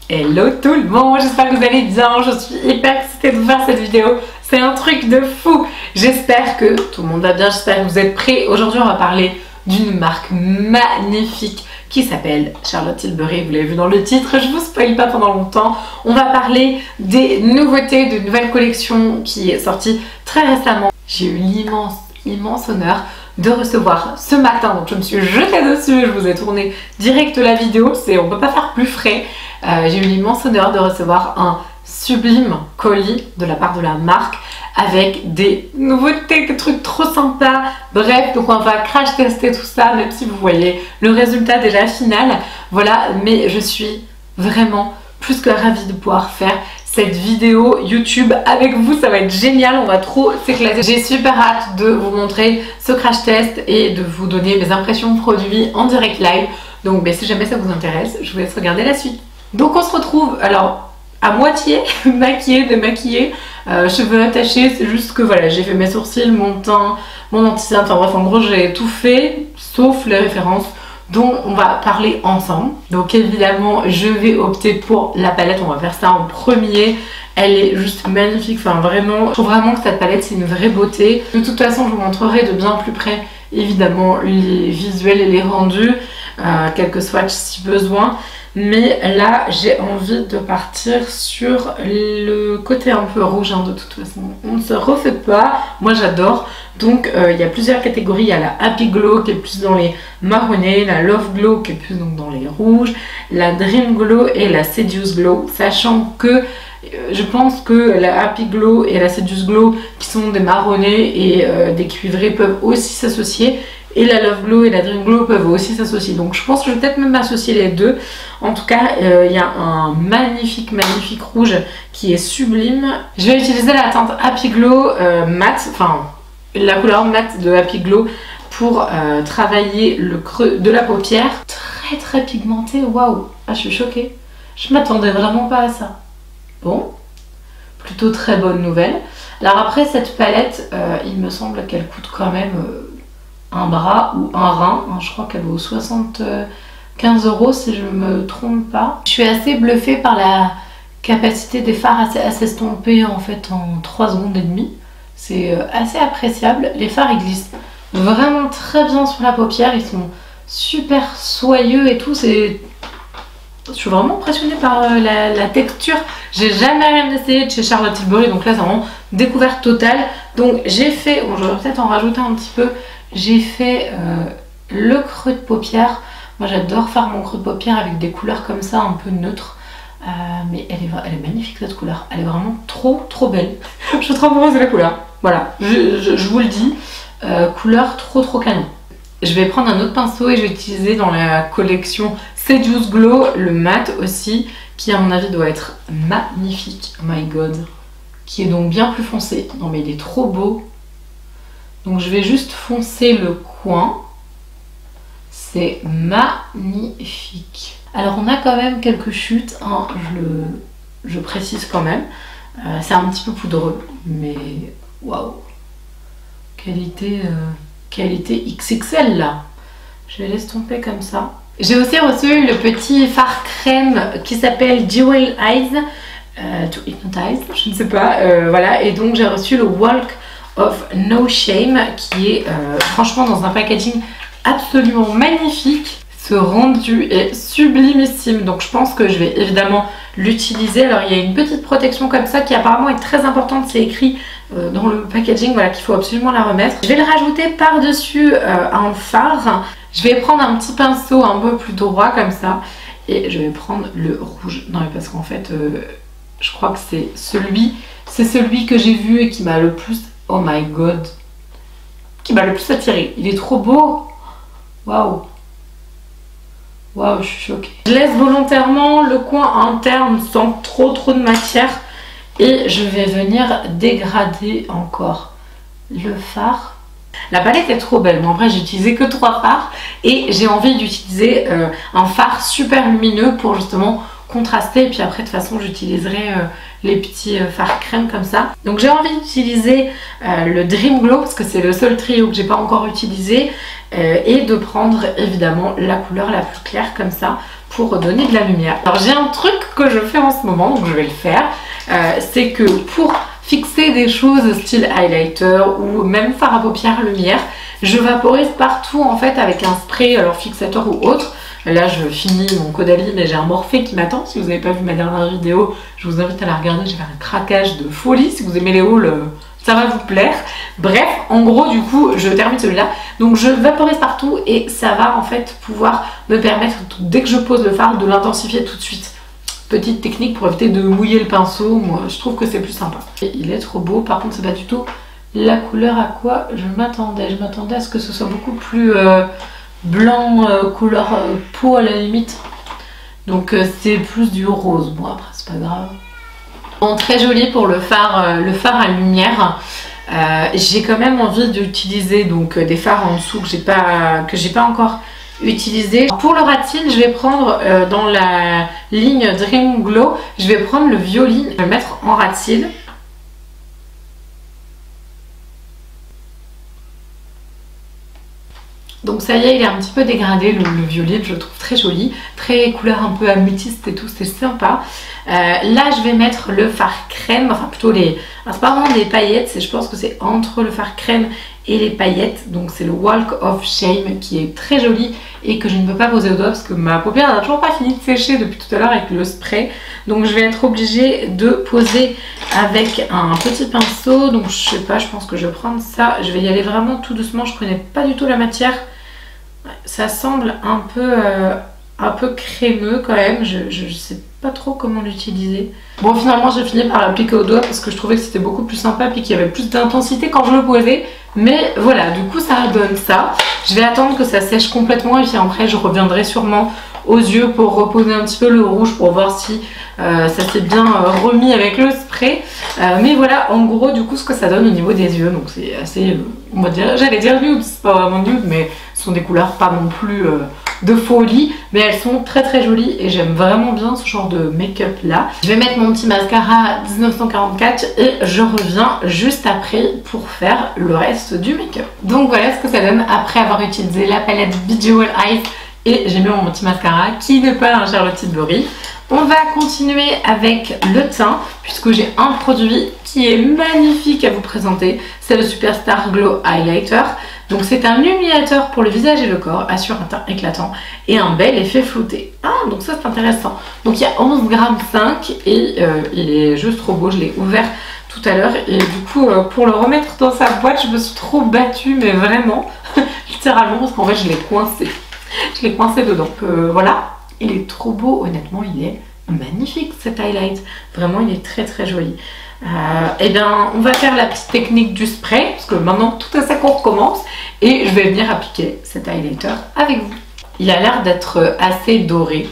Hello tout le monde, j'espère que vous allez bien, je suis hyper excitée de vous faire cette vidéo, c'est un truc de fou. J'espère que tout le monde va bien, j'espère que vous êtes prêts. Aujourd'hui on va parler d'une marque magnifique qui s'appelle Charlotte Tilbury, vous l'avez vu dans le titre, je vous spoil pas pendant longtemps. On va parler des nouveautés, de nouvelles collections qui est sortie très récemment. J'ai eu l'immense honneur de recevoir ce matin, donc je me suis jetée dessus, je vous ai tourné direct la vidéo, on peut pas faire plus frais. J'ai eu l'immense honneur de recevoir un sublime colis de la part de la marque avec des nouveautés, des trucs trop sympas. Bref, donc on va crash tester tout ça, même si vous voyez le résultat déjà final. Voilà, mais je suis vraiment plus que ravie de pouvoir faire cette vidéo YouTube avec vous, ça va être génial, on va trop s'éclater. J'ai super hâte de vous montrer ce crash test et de vous donner mes impressions de produits en direct live. Donc si jamais ça vous intéresse, je vous laisse regarder la suite. Donc on se retrouve alors à moitié maquillée, démaquillée, cheveux attachés, c'est juste que voilà, j'ai fait mes sourcils, mon teint, mon anti-cerne, enfin bref, en gros j'ai tout fait, sauf les références dont on va parler ensemble. Donc évidemment je vais opter pour la palette, on va faire ça en premier. Elle est juste magnifique, enfin vraiment, je trouve vraiment que cette palette c'est une vraie beauté. De toute façon je vous montrerai de bien plus près évidemment les visuels et les rendus, quelques swatchs si besoin. Mais là j'ai envie de partir sur le côté un peu rouge, hein, de toute façon on ne se refait pas, moi j'adore. Donc il y a plusieurs catégories, il y a la Happy Glow qui est plus dans les marronnés, la Love Glow qui est plus donc dans les rouges, la Dream Glow et la Seduce Glow, sachant que je pense que la Happy Glow et la Seduce Glow qui sont des marronnés et des cuivrés peuvent aussi s'associer. Et la Love Glow et la Dream Glow peuvent aussi s'associer. Donc je pense que je vais peut-être même associer les deux. En tout cas, il y a un magnifique rouge qui est sublime. Je vais utiliser la teinte Happy Glow mat, enfin la couleur mat de Happy Glow pour travailler le creux de la paupière. Très pigmenté, waouh. Ah, je suis choquée. Je m'attendais vraiment pas à ça. Bon, plutôt très bonne nouvelle. Alors après cette palette, il me semble qu'elle coûte quand même un bras ou un rein, je crois qu'elle vaut 75 € si je me trompe pas. Je suis assez bluffée par la capacité des fards à s'estomper en fait en 3 secondes et demie. C'est assez appréciable. Les fards ils glissent vraiment très bien sur la paupière, ils sont super soyeux et tout. Je suis vraiment impressionnée par la texture. J'ai jamais rien essayé de chez Charlotte Tilbury, donc là c'est vraiment découverte totale. Donc j'ai fait, bon je vais peut-être en rajouter un petit peu, j'ai fait le creux de paupière. Moi j'adore faire mon creux de paupière avec des couleurs comme ça, un peu neutres. Mais elle est magnifique cette couleur, elle est vraiment trop belle. Je suis trop amoureuse de la couleur, voilà, je vous le dis, couleur trop canon. Je vais prendre un autre pinceau et je vais utiliser dans la collection Seduce Glow le mat aussi, qui à mon avis doit être magnifique, oh my god, qui est donc bien plus foncé. Non mais il est trop beau. Donc je vais juste foncer le coin. C'est magnifique. Alors on a quand même quelques chutes, hein, je précise quand même. C'est un petit peu poudreux, mais waouh. Qualité XXL là. Je vais l'estomper comme ça. J'ai aussi reçu le petit fard crème qui s'appelle Jewel Eyes to Hypnotize, je ne sais pas, voilà. Et donc j'ai reçu le Walk of No Shame qui est franchement dans un packaging absolument magnifique. Ce rendu est sublimissime, donc je pense que je vais évidemment l'utiliser. Alors il y a une petite protection comme ça qui apparemment est très importante, c'est écrit dans le packaging, voilà, qu'il faut absolument la remettre. Je vais le rajouter par dessus un fard. Je vais prendre un petit pinceau un peu plus droit comme ça et je vais prendre le rouge. Non mais parce qu'en fait je crois que c'est celui que j'ai vu et qui m'a le plus, oh my god, qui m'a le plus attiré. Il est trop beau. Waouh. Waouh, je suis choquée. Je laisse volontairement le coin interne sans trop de matière et je vais venir dégrader encore le fard. La palette est trop belle. Bon après j'ai utilisé que 3 fards et j'ai envie d'utiliser un fard super lumineux pour justement contraster. Et puis après de toute façon j'utiliserai les petits fards crème comme ça. Donc j'ai envie d'utiliser le Dream Glow parce que c'est le seul trio que j'ai pas encore utilisé et de prendre évidemment la couleur la plus claire comme ça pour donner de la lumière. Alors j'ai un truc que je fais en ce moment, donc je vais le faire, c'est que pour fixer des choses style highlighter ou même fard à paupières lumière, je vaporise partout en fait avec un spray, alors fixateur ou autre. Là je finis mon Caudalie, mais j'ai un Morphée qui m'attend. Si vous n'avez pas vu ma dernière vidéo, je vous invite à la regarder, j'ai fait un craquage de folie. Si vous aimez les hauls, ça va vous plaire. Bref, en gros du coup je termine celui-là. Donc je vaporise partout et ça va en fait pouvoir me permettre, dès que je pose le fard, de l'intensifier tout de suite. Petite technique pour éviter de mouiller le pinceau, moi je trouve que c'est plus sympa. Et il est trop beau, par contre c'est pas du tout la couleur à quoi je m'attendais. Je m'attendais à ce que ce soit beaucoup plus blanc, couleur peau à la limite. Donc c'est plus du rose, bon après c'est pas grave. Bon, très joli pour le phare à lumière. J'ai quand même envie d'utiliser donc des fards en dessous que j'ai pas encore utilisé. Pour le rat-cils, je vais prendre dans la ligne Dream Glow, je vais prendre le violine, je vais le mettre en rat-cils. Donc ça y est, il est un petit peu dégradé le violet, je le trouve très joli, très couleur un peu améthyste et tout, c'est sympa. Là je vais mettre le fard crème, enfin plutôt les... c'est pas vraiment des paillettes, je pense que c'est entre le fard crème et les paillettes. Donc c'est le Walk of Shame qui est très joli et que je ne peux pas poser au doigt parce que ma paupière n'a toujours pas fini de sécher depuis tout à l'heure avec le spray. Donc je vais être obligée de poser avec un petit pinceau. Donc je sais pas, je pense que je vais prendre ça. Je vais y aller vraiment tout doucement, je connais pas du tout la matière. Ça semble un peu crémeux quand même, je sais pas trop comment l'utiliser. Bon, finalement j'ai fini par l'appliquer au doigt parce que je trouvais que c'était beaucoup plus sympa et qu'il y avait plus d'intensité quand je le posais. Mais voilà, du coup ça donne ça. Je vais attendre que ça sèche complètement et puis après je reviendrai sûrement aux yeux pour reposer un petit peu le rouge pour voir si ça s'est bien remis avec le spray. Mais voilà, en gros du coup ce que ça donne au niveau des yeux. Donc c'est assez, on va dire, j'allais dire nude, c'est pas vraiment nude, mais ce sont des couleurs pas non plus de folie, mais elles sont très très jolies et j'aime vraiment bien ce genre de make-up là. Je vais mettre mon petit mascara 1944 et je reviens juste après pour faire le reste du make-up. Donc voilà ce que ça donne après avoir utilisé la palette Bejeweled Eyes et j'ai mis mon petit mascara qui n'est pas un Charlotte Tilbury. On va continuer avec le teint puisque j'ai un produit qui est magnifique à vous présenter, c'est le Superstar Glow Highlighter. Donc c'est un illuminateur pour le visage et le corps, assure un teint éclatant et un bel effet flouté. Ah, donc ça c'est intéressant. Donc il y a 11,5 g et il est juste trop beau, je l'ai ouvert tout à l'heure et du coup pour le remettre dans sa boîte je me suis trop battue, mais vraiment littéralement, parce qu'en fait je l'ai coincé. Je l'ai coincé dedans. Voilà, il est trop beau, honnêtement il est magnifique cet highlight. Vraiment il est très très joli. Et bien on va faire la petite technique du spray parce que maintenant tout à ça qu'on recommence et je vais venir appliquer cet highlighter avec vous. Il a l'air d'être assez doré.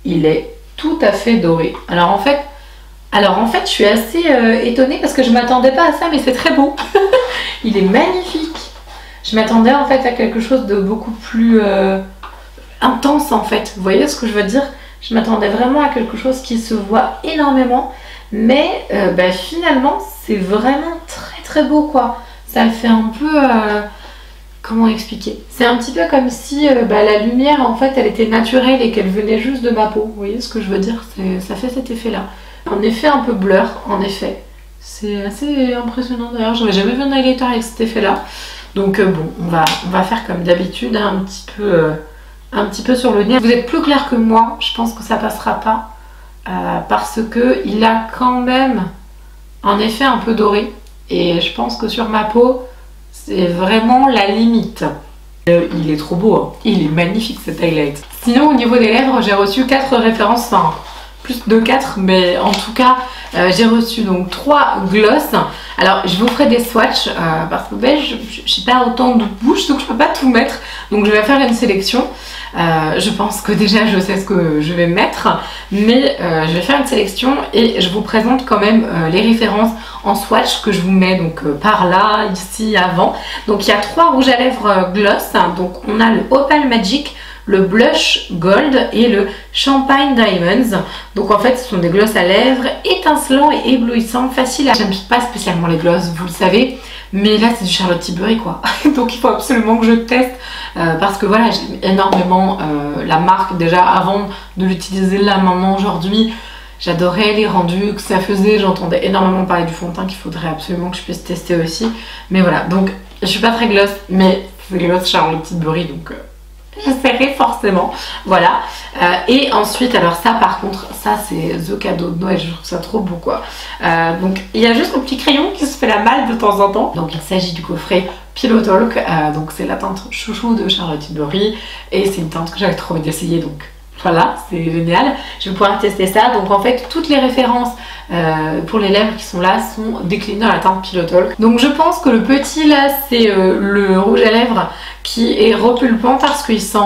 Il est tout à fait doré. Alors en fait je suis assez étonnée parce que je m'attendais pas à ça, mais c'est très beau. Il est magnifique. Je m'attendais en fait à quelque chose de beaucoup plus intense en fait. Vous voyez ce que je veux dire? Je m'attendais vraiment à quelque chose qui se voit énormément, mais finalement c'est vraiment très très beau quoi. Ça fait un peu... comment expliquer? C'est un petit peu comme si la lumière en fait elle était naturelle et qu'elle venait juste de ma peau. Vous voyez ce que je veux dire? Ça fait cet effet là. Un effet un peu blur en effet. C'est assez impressionnant d'ailleurs. Je n'avais jamais vu un highlighter avec cet effet là. Donc bon, on va faire comme d'habitude un petit peu sur le nez. Vous êtes plus clair que moi, je pense que ça passera pas parce que il a quand même un effet un peu doré et je pense que sur ma peau c'est vraiment la limite. Il est trop beau, hein. Il est magnifique cet highlight. Sinon au niveau des lèvres j'ai reçu 4 références, enfin plus de 4, mais en tout cas j'ai reçu donc 3 gloss. Alors je vous ferai des swatchs parce que j'ai pas autant de bouche donc je peux pas tout mettre, donc je vais faire une sélection. Je pense que déjà je sais ce que je vais mettre, mais je vais faire une sélection et je vous présente quand même les références en swatch que je vous mets donc par là, ici, avant. Donc il y a 3 rouges à lèvres gloss, donc on a le Opal Magic, le Blush Gold et le Champagne Diamonds. Donc en fait ce sont des gloss à lèvres étincelants et éblouissants, faciles à... J'aime pas spécialement les gloss, vous le savez, mais là c'est du Charlotte Tilbury quoi. Donc il faut absolument que je teste parce que voilà, j'aime énormément la marque déjà avant de l'utiliser là maintenant aujourd'hui. J'adorais les rendus que ça faisait, j'entendais énormément parler du fond de teint qu'il faudrait absolument que je puisse tester aussi. Mais voilà, donc je suis pas très gloss, mais c'est gloss Charlotte Tilbury, donc j'essaierai forcément. Voilà. Et ensuite, alors ça par contre, ça c'est the cadeau de Noël, je trouve ça trop beau quoi. Donc il y a juste un petit crayon qui se fait la malle de temps en temps. Donc il s'agit du coffret Pillow Talk, donc c'est la teinte chouchou de Charlotte Tilbury et c'est une teinte que j'avais trop envie d'essayer, donc voilà, c'est génial. Je vais pouvoir tester ça. Donc en fait, toutes les références pour les lèvres qui sont là sont déclinées dans la teinte Pillow Talk. Donc je pense que le petit là, c'est le rouge à lèvres qui est repulpant parce qu'il sent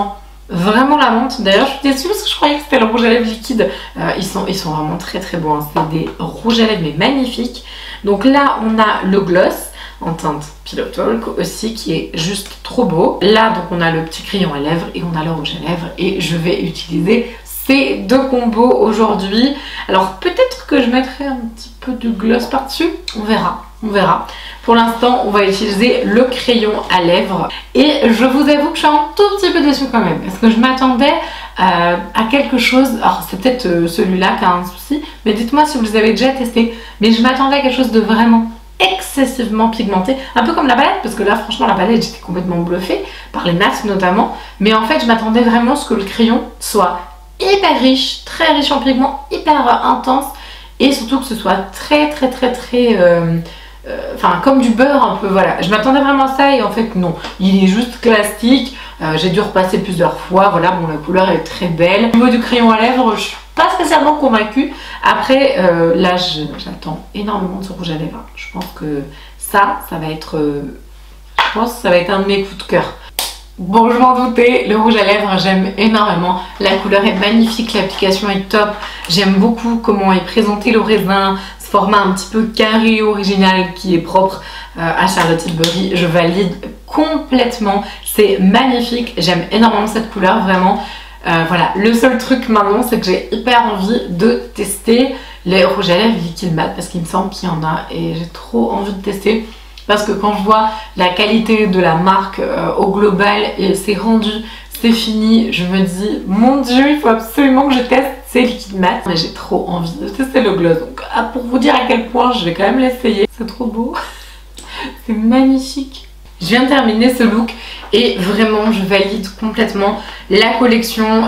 vraiment la menthe. D'ailleurs, je suis déçue parce que je croyais que c'était le rouge à lèvres liquide. Ils sont vraiment très très beaux. Hein. C'est des rouges à lèvres mais magnifiques. Donc là, on a le gloss en teinte Pillow Talk aussi qui est juste trop beau. Là donc on a le petit crayon à lèvres et on a le rouge à lèvres et je vais utiliser ces deux combos aujourd'hui. Alors peut-être que je mettrai un petit peu de gloss par dessus, on verra. On verra. Pour l'instant, on va utiliser le crayon à lèvres. Et je vous avoue que je suis un tout petit peu déçue quand même. Parce que je m'attendais à quelque chose. Alors, c'est peut-être celui-là qui a un souci. Mais dites-moi si vous les avez déjà testés. Mais je m'attendais à quelque chose de vraiment excessivement pigmenté, un peu comme la palette, parce que là franchement la palette j'étais complètement bluffée par les masques notamment, mais en fait je m'attendais vraiment à ce que le crayon soit hyper riche, très riche en pigments, hyper intense et surtout que ce soit très enfin comme du beurre un peu, voilà, je m'attendais vraiment à ça et en fait non, il est juste classique. J'ai dû repasser plusieurs fois, voilà, bon la couleur est très belle. Au niveau du crayon à lèvres, je suis pas spécialement convaincue. Après là j'attends énormément de ce rouge à lèvres. Je pense que ça va être je pense que ça va être un de mes coups de cœur. Bon, je m'en doutais, le rouge à lèvres j'aime énormément, la couleur est magnifique, l'application est top, j'aime beaucoup comment est présenté le raisin, ce format un petit peu carré original qui est propre à Charlotte Tilbury, je valide complètement, c'est magnifique, j'aime énormément cette couleur vraiment. Voilà, le seul truc maintenant c'est que j'ai hyper envie de tester les rouges à lèvres liquide mat parce qu'il me semble qu'il y en a et j'ai trop envie de tester. Parce que quand je vois la qualité de la marque au global et c'est rendu, c'est fini, je me dis mon dieu, il faut absolument que je teste ces liquides mat. Mais j'ai trop envie de tester le gloss. Donc pour vous dire à quel point je vais quand même l'essayer. C'est trop beau. C'est magnifique. Je viens de terminer ce look et vraiment je valide complètement la collection,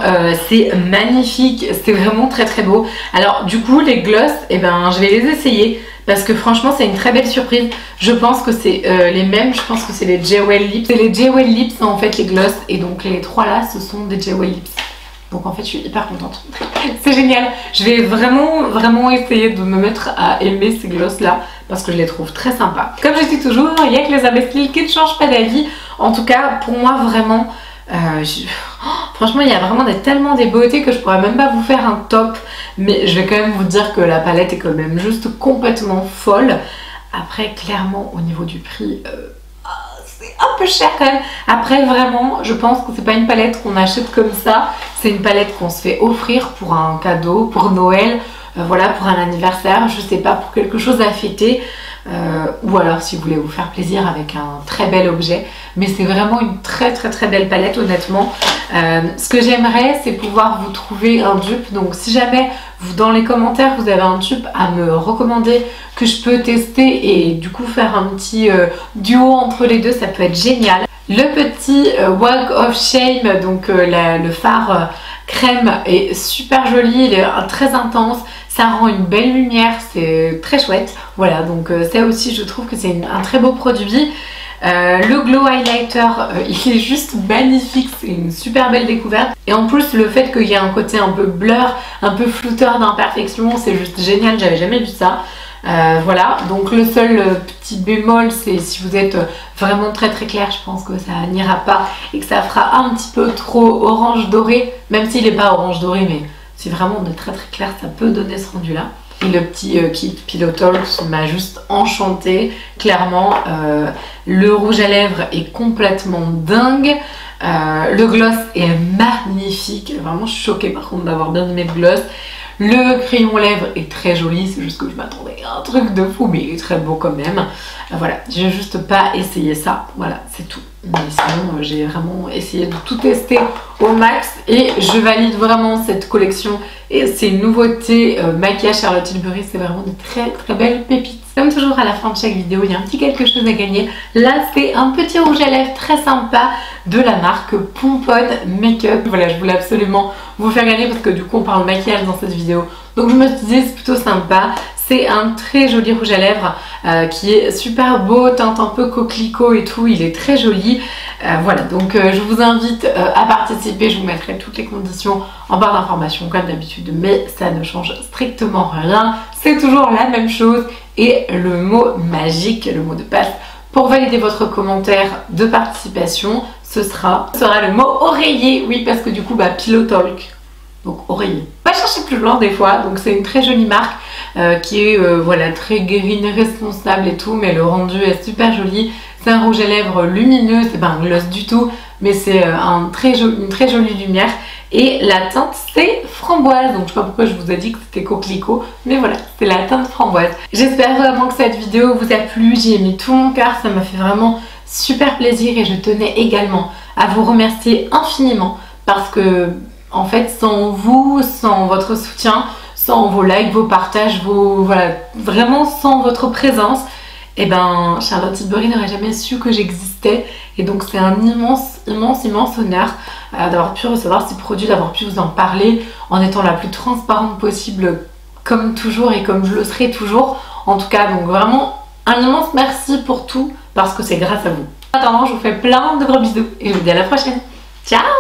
c'est magnifique, c'est vraiment très très beau. Alors du coup les gloss, eh ben, je vais les essayer parce que franchement c'est une très belle surprise. Je pense que c'est les mêmes, je pense que c'est les Jewel Lips. C'est les Jewel Lips en fait les gloss et donc les trois là ce sont des Jewel Lips. Donc en fait je suis hyper contente. C'est génial. Je vais vraiment essayer de me mettre à aimer ces gloss là parce que je les trouve très sympas. Comme je dis toujours, il n'y a que les imbéciles qui ne changent pas d'avis. En tout cas pour moi vraiment, franchement il y a vraiment tellement des beautés que je pourrais même pas vous faire un top. Mais je vais quand même vous dire que la palette est quand même juste complètement folle. Après clairement au niveau du prix, c'est un peu cher quand même. Après vraiment je pense que c'est pas une palette qu'on achète comme ça. C'est une palette qu'on se fait offrir pour un cadeau, pour Noël, voilà, pour un anniversaire, je sais pas, pour quelque chose à fêter. Ou alors si vous voulez vous faire plaisir avec un très bel objet. Mais c'est vraiment une très belle palette honnêtement. Ce que j'aimerais c'est pouvoir vous trouver un dupe. Donc si jamais vous dans les commentaires vous avez un dupe à me recommander que je peux tester et du coup faire un petit duo entre les deux, ça peut être génial. Le petit Walk of Shame, donc le fard crème est super joli, il est très intense, ça rend une belle lumière, c'est très chouette. Voilà, donc ça aussi je trouve que c'est un très beau produit. Le glow highlighter, il est juste magnifique, c'est une super belle découverte. Et en plus le fait qu'il y ait un côté un peu blur, un peu flouteur d'imperfection, c'est juste génial, j'avais jamais vu ça. Voilà, donc le seul petit bémol c'est si vous êtes vraiment très clair, je pense que ça n'ira pas et que ça fera un petit peu trop orange doré, même s'il n'est pas orange doré, mais si vraiment on est très clair ça peut donner ce rendu là. Et le petit kit Pillow Talk m'a juste enchantée, clairement. Le rouge à lèvres est complètement dingue. Le gloss est magnifique, vraiment je suis choquée par contre d'avoir bien aimé le gloss. Le crayon lèvres est très joli, c'est juste que je m'attendais à un truc de fou, mais il est très beau quand même. Voilà, j'ai juste pas essayé ça, voilà, c'est tout. Mais sinon, j'ai vraiment essayé de tout tester au max et je valide vraiment cette collection et ces nouveautés maquillage Charlotte Tilbury, c'est vraiment de très très belles pépites. Comme toujours à la fin de chaque vidéo, il y a un petit quelque chose à gagner. Là, c'est un petit rouge à lèvres très sympa de la marque Pomponne Makeup. Voilà, je voulais absolument vous faire gagner parce que du coup, on parle maquillage dans cette vidéo. Donc je me suis dit, c'est plutôt sympa. C'est un très joli rouge à lèvres qui est super beau, teinte un peu coquelicot et tout, il est très joli. Voilà, donc je vous invite à participer, je vous mettrai toutes les conditions en barre d'informations comme d'habitude, mais ça ne change strictement rien, c'est toujours la même chose. Et le mot magique, le mot de passe pour valider votre commentaire de participation, ce sera le mot oreiller, oui, parce que du coup, Pillow Talk. Donc oreiller. On va chercher plus loin des fois, donc c'est une très jolie marque qui est voilà, très guérine, responsable et tout, mais le rendu est super joli. C'est un rouge à lèvres lumineux, c'est pas un gloss du tout, mais c'est une très jolie lumière. Et la teinte c'est framboise, donc je sais pas pourquoi je vous ai dit que c'était coquelicot, mais voilà, c'est la teinte framboise. J'espère vraiment que cette vidéo vous a plu, j'ai aimé tout mon cœur, ça m'a fait vraiment super plaisir et je tenais également à vous remercier infiniment parce que en fait, sans vous, sans votre soutien, sans vos likes, vos partages, voilà, vraiment sans votre présence, et ben Charlotte Tilbury n'aurait jamais su que j'existais. Et donc c'est un immense honneur d'avoir pu recevoir ces produits, d'avoir pu vous en parler en étant la plus transparente possible comme toujours et comme je le serai toujours. En tout cas, donc vraiment un immense merci pour tout parce que c'est grâce à vous. En attendant, je vous fais plein de gros bisous et je vous dis à la prochaine. Ciao!